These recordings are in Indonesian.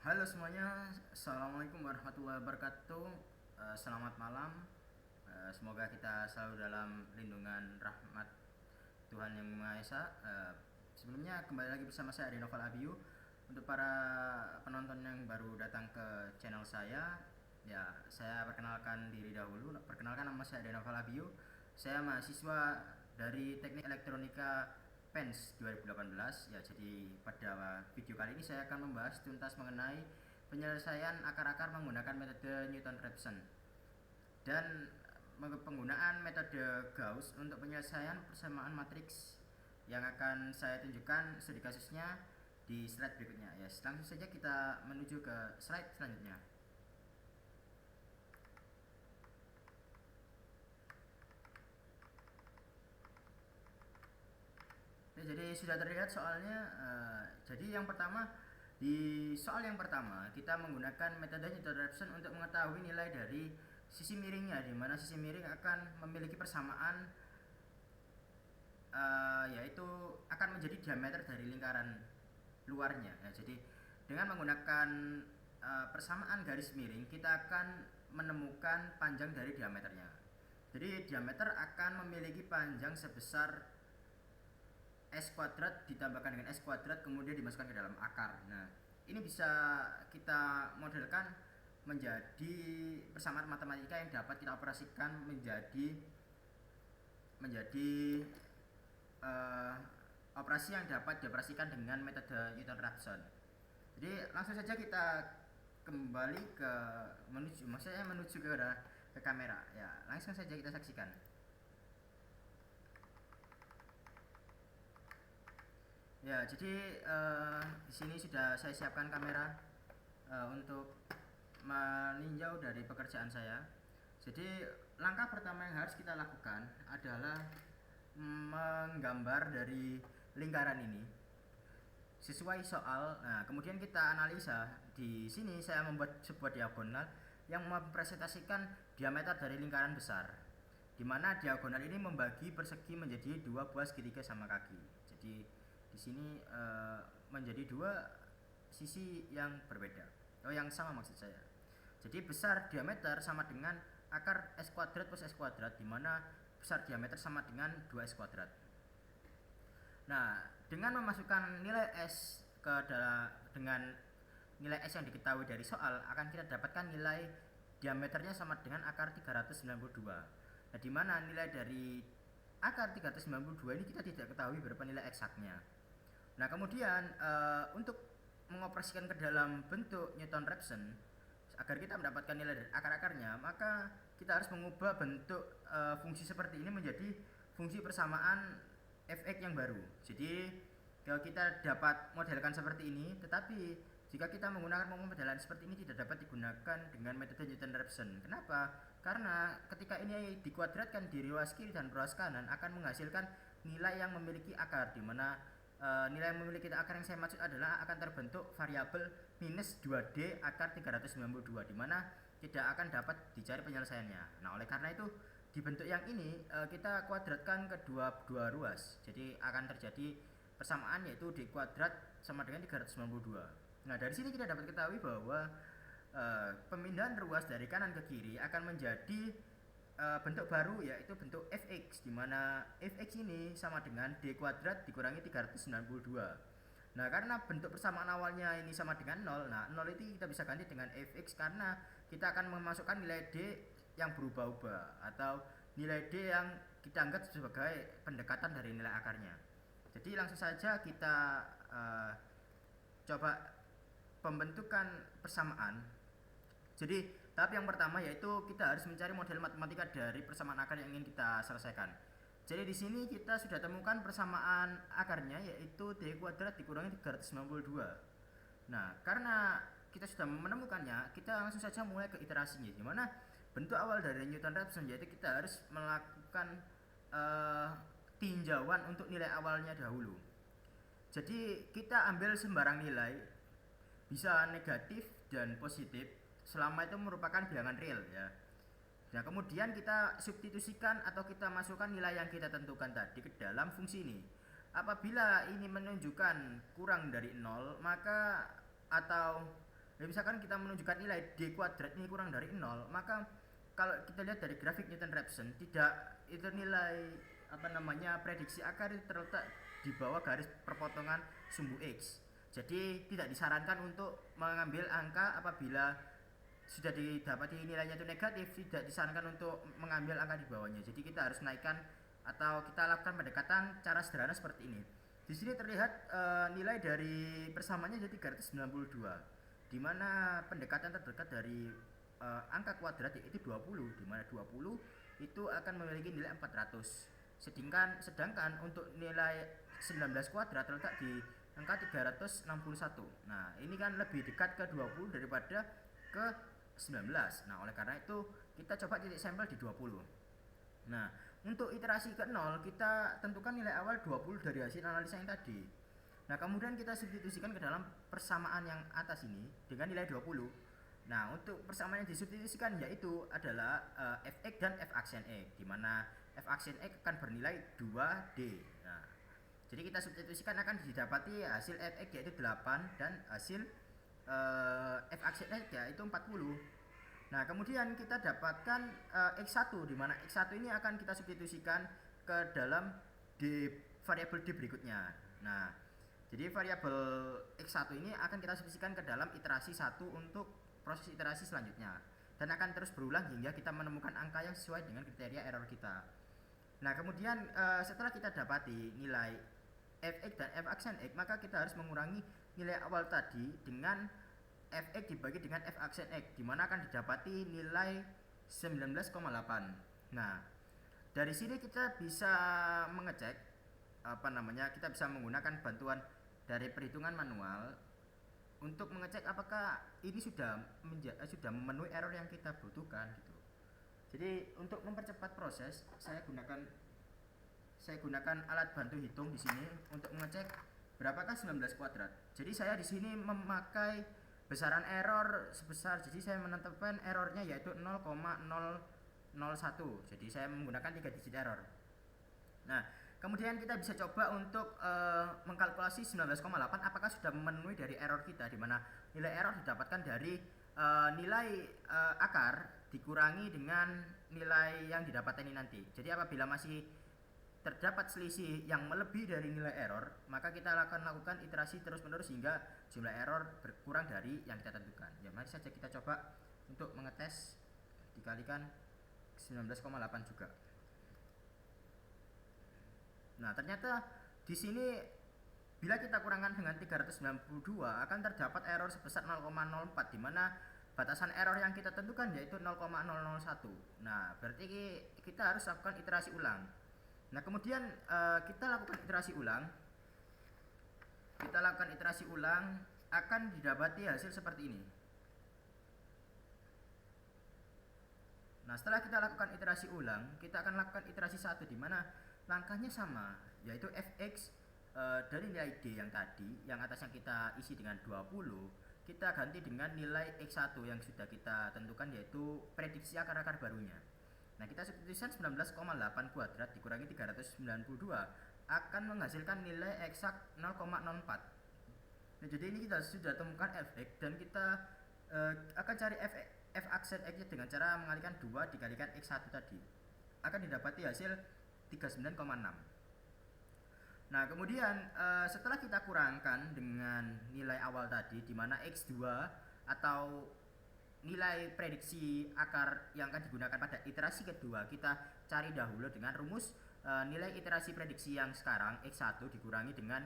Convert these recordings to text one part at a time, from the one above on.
Halo semuanya, Assalamualaikum warahmatullahi wabarakatuh. Selamat malam. Semoga kita selalu dalam lindungan rahmat Tuhan Yang Maha Esa. Sebelumnya kembali lagi bersama saya Adenoval Abiu. Untuk para penonton yang baru datang ke channel saya, ya saya perkenalkan diri dahulu. Perkenalkan, nama saya Adenoval Abiu. Saya mahasiswa dari Teknik Elektronika PENS 2018. Ya, jadi pada video kali ini saya akan membahas tuntas mengenai penyelesaian akar-akar menggunakan metode Newton-Raphson dan penggunaan metode Gauss untuk penyelesaian persamaan matriks yang akan saya tunjukkan studi kasusnya di slide berikutnya. Ya, langsung saja kita menuju ke slide selanjutnya. Ya, jadi sudah terlihat soalnya. Jadi yang pertama, di soal yang pertama kita menggunakan metode Newton-Raphson untuk mengetahui nilai dari sisi miringnya, di mana sisi miring akan memiliki persamaan, yaitu akan menjadi diameter dari lingkaran luarnya. Ya, jadi dengan menggunakan persamaan garis miring kita akan menemukan panjang dari diameternya. Jadi diameter akan memiliki panjang sebesar S kuadrat ditambahkan dengan S kuadrat kemudian dimasukkan ke dalam akar. Nah, ini bisa kita modelkan menjadi persamaan matematika yang dapat kita operasikan menjadi operasi yang dapat dioperasikan dengan metode Newton-Raphson. Jadi langsung saja kita kembali ke menuju ke kamera. Ya, langsung saja kita saksikan. Ya, jadi di sini sudah saya siapkan kamera untuk meninjau dari pekerjaan saya. Jadi langkah pertama yang harus kita lakukan adalah menggambar dari lingkaran ini sesuai soal. Nah, kemudian kita analisa. Di sini saya membuat sebuah diagonal yang mempresentasikan diameter dari lingkaran besar, di mana diagonal ini membagi persegi menjadi dua buah segitiga sama kaki. Jadi di sini menjadi dua sisi yang berbeda, yang sama maksud saya. Jadi besar diameter sama dengan akar S kuadrat plus S kuadrat, di mana besar diameter sama dengan 2S kuadrat. Nah, dengan memasukkan nilai S dengan nilai S yang diketahui dari soal, akan kita dapatkan nilai diameternya sama dengan akar 392. Nah, di mana nilai dari akar 392 ini kita tidak ketahui berapa nilai eksaknya. Nah, kemudian untuk mengoperasikan ke dalam bentuk Newton-Raphson agar kita mendapatkan nilai dari akar-akarnya, maka kita harus mengubah bentuk fungsi seperti ini menjadi fungsi persamaan fx yang baru. Jadi kalau kita dapat modelkan seperti ini, tetapi jika kita menggunakan pemodelan seperti ini tidak dapat digunakan dengan metode Newton-Raphson. Kenapa? Karena ketika ini dikuadratkan di ruas kiri dan ruas kanan akan menghasilkan nilai yang memiliki akar, di mana nilai yang memiliki akar yang saya maksud adalah akan terbentuk variabel minus 2D akar 392, di mana tidak akan dapat dicari penyelesaiannya. Nah, oleh karena itu di bentuk yang ini kita kuadratkan ke dua ruas. Jadi akan terjadi persamaan, yaitu D kuadrat sama dengan 392. Nah, dari sini kita dapat ketahui bahwa pemindahan ruas dari kanan ke kiri akan menjadi bentuk baru, yaitu bentuk fx, di mana fx ini sama dengan D kuadrat dikurangi 392. Nah, karena bentuk persamaan awalnya ini sama dengan 0, nah 0 itu kita bisa ganti dengan fx karena kita akan memasukkan nilai D yang berubah-ubah atau nilai D yang kita anggap sebagai pendekatan dari nilai akarnya. Jadi langsung saja kita coba pembentukan persamaan. Jadi tahap yang pertama yaitu kita harus mencari model matematika dari persamaan akar yang ingin kita selesaikan. Jadi di sini kita sudah temukan persamaan akarnya, yaitu D kuadrat dikurangi 392. Nah, karena kita sudah menemukannya, kita langsung saja mulai ke iterasinya, di mana bentuk awal dari Newton-Raphson yaitu kita harus melakukan tinjauan untuk nilai awalnya dahulu. Jadi kita ambil sembarang nilai, bisa negatif dan positif, selama itu merupakan bilangan real ya. Nah, kemudian kita substitusikan atau kita masukkan nilai yang kita tentukan tadi ke dalam fungsi ini. Apabila ini menunjukkan kurang dari 0, maka atau Jadi misalkan kita menunjukkan nilai d kuadrat ini kurang dari 0, maka kalau kita lihat dari grafik Newton-Raphson, tidak itu nilai prediksi akar itu terletak di bawah garis perpotongan sumbu X. Jadi tidak disarankan untuk mengambil angka apabila sudah didapati nilainya itu negatif, tidak disarankan untuk mengambil angka di bawahnya. Jadi kita harus naikkan atau kita lakukan pendekatan cara sederhana seperti ini. Di sini terlihat nilai dari persamaannya jadi 392, di mana pendekatan terdekat dari angka kuadrat yaitu 20, di mana 20 itu akan memiliki nilai 400. Sedangkan untuk nilai 19 kuadrat terletak di angka 361. Nah, ini kan lebih dekat ke 20 daripada ke 19. Nah, oleh karena itu kita coba titik sampel di 20. Nah, untuk iterasi ke 0 kita tentukan nilai awal 20 dari hasil analisa yang tadi. Nah, kemudian kita substitusikan ke dalam persamaan yang atas ini dengan nilai 20. Nah, untuk persamaan yang disubstitusikan yaitu adalah fx dan f aksen x, di mana f aksen x akan bernilai 2D. Nah, jadi kita substitusikan akan didapati hasil fx yaitu 8 dan hasil f aksen x yaitu 40. Nah, kemudian kita dapatkan x1, di mana x1 ini akan kita substitusikan ke dalam variabel d berikutnya. Nah, jadi variabel x1 ini akan kita substitusikan ke dalam iterasi 1 untuk proses iterasi selanjutnya, dan akan terus berulang hingga kita menemukan angka yang sesuai dengan kriteria error kita. Nah, kemudian setelah kita dapati nilai fx dan f aksen x, maka kita harus mengurangi nilai awal tadi dengan fx dibagi dengan f aksen x, di mana akan didapati nilai 19,8. Nah, dari sini kita bisa mengecek kita bisa menggunakan bantuan dari perhitungan manual untuk mengecek apakah ini sudah memenuhi error yang kita butuhkan gitu. Jadi untuk mempercepat proses, saya gunakan alat bantu hitung di sini untuk mengecek berapakah 19 kuadrat. Jadi saya di sini memakai besaran error sebesar, jadi saya menetapkan errornya yaitu 0,001. Jadi saya menggunakan 3 digit error. Nah, kemudian kita bisa coba untuk mengkalkulasi 19,8 apakah sudah memenuhi dari error kita, di mana nilai error didapatkan dari nilai akar dikurangi dengan nilai yang didapatkan ini nanti. Jadi apabila masih terdapat selisih yang melebihi dari nilai error, maka kita akan lakukan iterasi terus-menerus hingga jumlah error berkurang dari yang kita tentukan. Ya, mari saja kita coba untuk mengetes dikalikan 19,8 juga. Nah, ternyata di sini bila kita kurangkan dengan 392 akan terdapat error sebesar 0,04, di mana batasan error yang kita tentukan yaitu 0,001. Nah, berarti kita harus lakukan iterasi ulang. Nah, kemudian kita lakukan iterasi ulang. Akan didapati hasil seperti ini. Nah, setelah kita lakukan iterasi ulang, kita akan lakukan iterasi 1, di mana langkahnya sama, yaitu fx dari nilai d yang tadi, yang atasnya kita isi dengan 20, kita ganti dengan nilai x1 yang sudah kita tentukan yaitu prediksi akar-akar barunya. Nah, kita substitusikan 19,8 kuadrat dikurangi 392 akan menghasilkan nilai eksak 0,04. Nah, jadi ini kita sudah temukan fx dan kita akan cari f aksen x dengan cara mengalihkan 2 dikalikan x1 tadi. Akan didapati hasil 39,6. Nah, kemudian setelah kita kurangkan dengan nilai awal tadi, di mana x2 atau nilai prediksi akar yang akan digunakan pada iterasi kedua, kita cari dahulu dengan rumus nilai iterasi prediksi yang sekarang x1 dikurangi dengan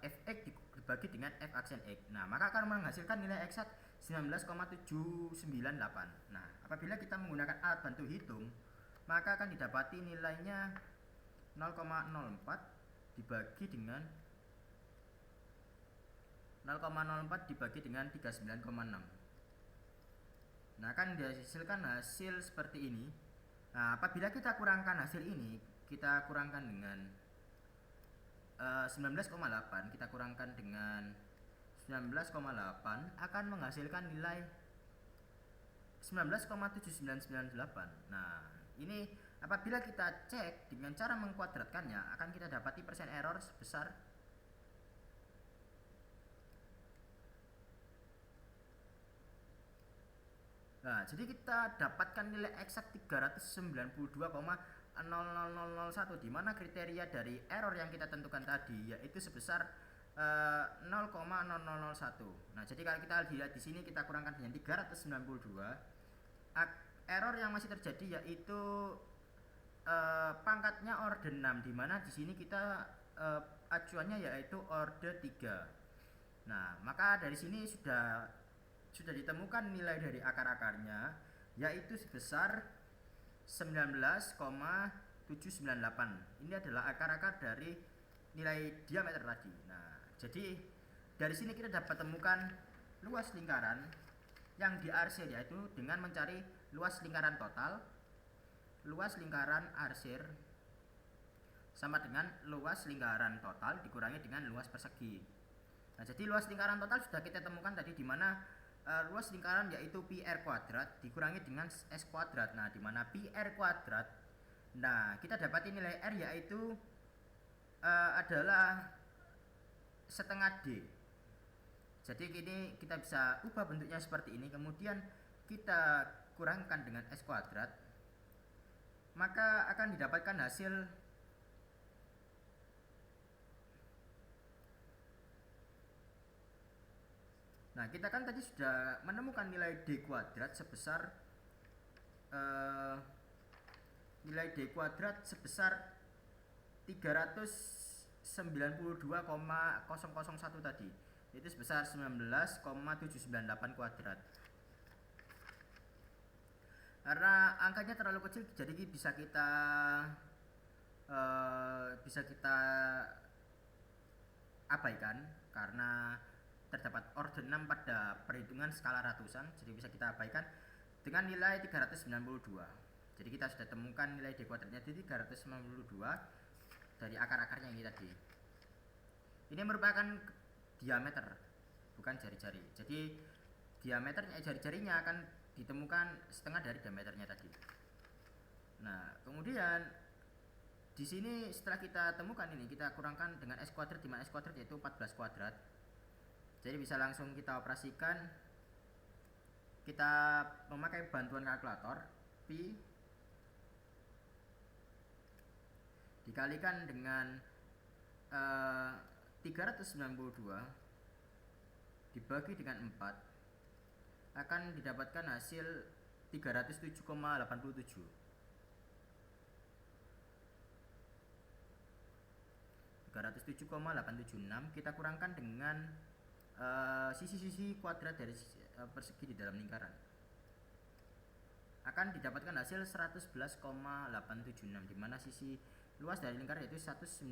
fx dibagi dengan f aksen x. Nah, maka akan menghasilkan nilai eksak 19,798. Nah, apabila kita menggunakan alat bantu hitung, maka akan didapati nilainya 0,04 dibagi dengan 39,6. Nah, akan dihasilkan hasil seperti ini. Nah, apabila kita kurangkan hasil ini, kita kurangkan dengan 19,8, kita kurangkan dengan 19,8 akan menghasilkan nilai 19,7998. Nah, ini apabila kita cek dengan cara mengkuadratkannya, akan kita dapati persen error sebesar Nah, jadi kita dapatkan nilai eksak 392,00001 di mana kriteria dari error yang kita tentukan tadi yaitu sebesar 0,0001. Nah, jadi kalau kita lihat di sini kita kurangkan dengan 392, error yang masih terjadi yaitu pangkatnya order 6 di mana di sini kita acuannya yaitu order 3. Nah, maka dari sini sudah ditemukan nilai dari akar-akarnya yaitu sebesar 19,798. Ini adalah akar-akar dari nilai diameter tadi. Nah, jadi dari sini kita dapat temukan luas lingkaran yang diarsir yaitu dengan mencari luas lingkaran total, luas lingkaran arsir sama dengan luas lingkaran total dikurangi dengan luas persegi. Nah, jadi luas lingkaran total sudah kita temukan tadi di mana luas lingkaran yaitu pi r kuadrat dikurangi dengan s kuadrat. Nah, di mana pi r kuadrat, nah kita dapati nilai r yaitu adalah setengah d. Jadi ini kita bisa ubah bentuknya seperti ini, kemudian kita kurangkan dengan s kuadrat, maka akan didapatkan hasil nah, kita kan tadi sudah menemukan nilai d kuadrat sebesar nilai d kuadrat sebesar 392,001 tadi, itu sebesar 19,798 kuadrat. Karena angkanya terlalu kecil, jadi bisa kita abaikan karena terdapat order 6 pada perhitungan skala ratusan, jadi bisa kita abaikan dengan nilai 392. Jadi kita sudah temukan nilai d kuadratnya di 392 dari akar-akarnya ini tadi. Ini merupakan diameter, bukan jari-jari. Jadi diameternya jari-jarinya akan ditemukan setengah dari diameternya tadi. Nah, kemudian di sini setelah kita temukan ini, kita kurangkan dengan s kuadrat, di mana s kuadrat yaitu 14 kuadrat. Jadi bisa langsung kita operasikan. Kita memakai bantuan kalkulator, pi dikalikan dengan 392 dibagi dengan 4 akan didapatkan hasil 307,87. 307,876 kita kurangkan dengan sisi-sisi kuadrat dari persegi di dalam lingkaran, akan didapatkan hasil 111,876, di mana sisi luas dari lingkaran yaitu 196,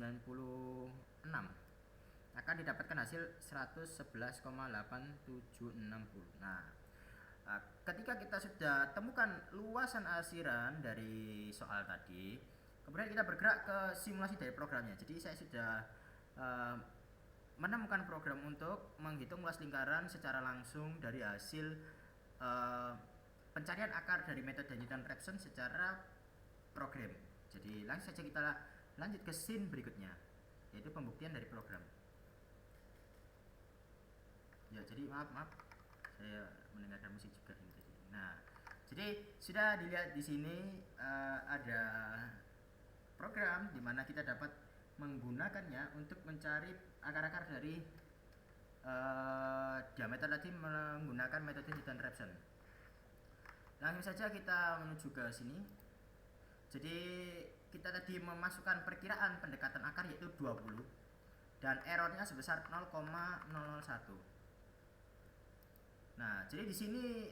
akan didapatkan hasil 111,8760. Nah, ketika kita sudah temukan luasan arsiran dari soal tadi, kemudian kita bergerak ke simulasi dari programnya. Jadi saya sudah menemukan program untuk menghitung luas lingkaran secara langsung dari hasil pencarian akar dari metode Newton-Raphson secara program. Jadi langsung saja kita lanjut ke scene berikutnya, yaitu pembuktian dari program. Ya, jadi maaf saya mendengarkan musik juga ini tadi. Nah, jadi sudah dilihat di sini ada program di mana kita dapat menggunakannya untuk mencari akar-akar dari diameter tadi menggunakan metode Newton-Raphson. Langsung saja kita menuju ke sini. Jadi kita tadi memasukkan perkiraan pendekatan akar yaitu 20 dan errornya sebesar 0,001. Nah, jadi di sini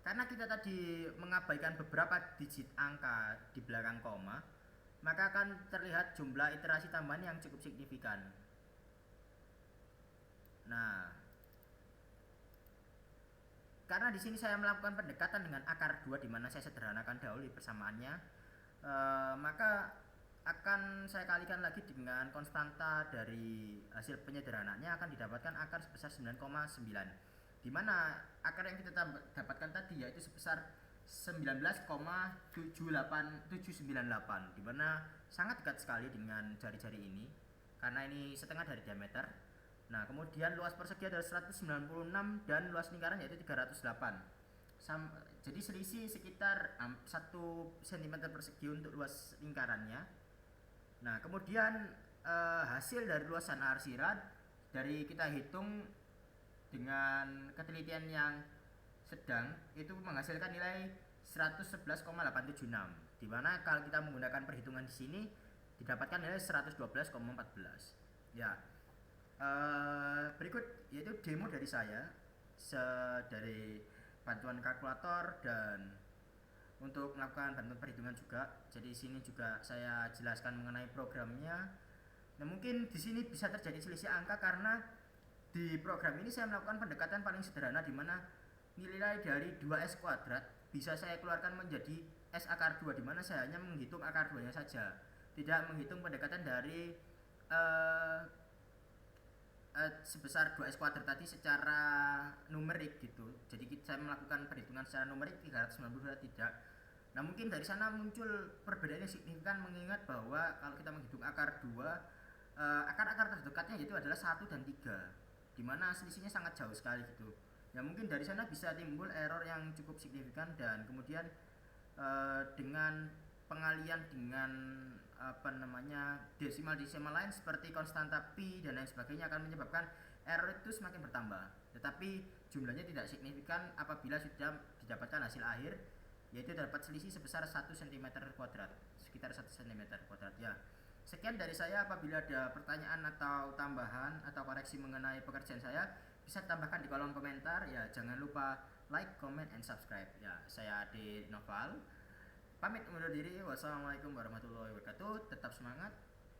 karena kita tadi mengabaikan beberapa digit angka di belakang koma, maka akan terlihat jumlah iterasi tambahan yang cukup signifikan. Nah, karena di sini saya melakukan pendekatan dengan akar 2 di mana saya sederhanakan dahulu persamaannya, maka akan saya kalikan lagi dengan konstanta dari hasil penyederhanaannya, akan didapatkan akar sebesar 9,9, di mana akar yang kita dapatkan tadi yaitu sebesar 19,79798, di mana sangat dekat sekali dengan jari-jari ini karena ini setengah dari diameter. Nah, kemudian luas persegi adalah 196 dan luas lingkaran yaitu 308. jadi selisih sekitar 1 cm persegi untuk luas lingkarannya. Nah kemudian hasil dari luasan arsirat dari kita hitung dengan ketelitian yang sedang itu menghasilkan nilai 111,876, di mana kalau kita menggunakan perhitungan di sini didapatkan nilai 112,14. Ya, berikut yaitu demo dari saya dari bantuan kalkulator dan untuk melakukan bantuan perhitungan juga. Jadi sini juga saya jelaskan mengenai programnya. Nah, mungkin di sini bisa terjadi selisih angka karena di program ini saya melakukan pendekatan paling sederhana, di mana nilai dari 2S kuadrat bisa saya keluarkan menjadi S akar 2, di mana saya hanya menghitung akar 2 nya saja, tidak menghitung pendekatan dari sebesar 2S kuadrat tadi secara numerik gitu. Jadi saya melakukan perhitungan secara numerik 392 tidak. Nah mungkin dari sana muncul perbedaan yang signifikan, mengingat bahwa kalau kita menghitung akar 2, akar-akar terdekatnya yaitu adalah 1 dan 3, dimana selisihnya sangat jauh sekali gitu. Ya mungkin dari sana bisa timbul error yang cukup signifikan, dan kemudian dengan pengalian dengan desimal lain seperti konstanta pi dan lain sebagainya akan menyebabkan error itu semakin bertambah. Tetapi jumlahnya tidak signifikan apabila sudah didapatkan hasil akhir, yaitu dapat selisih sebesar 1 cm kuadrat, sekitar 1 cm kuadrat ya. Sekian dari saya. Apabila ada pertanyaan atau tambahan atau koreksi mengenai pekerjaan saya, bisa ditambahkan di kolom komentar ya. Jangan lupa like, comment, and subscribe ya. Saya Ade Noval pamit undur diri. Wassalamualaikum warahmatullahi wabarakatuh. Tetap semangat,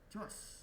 jos.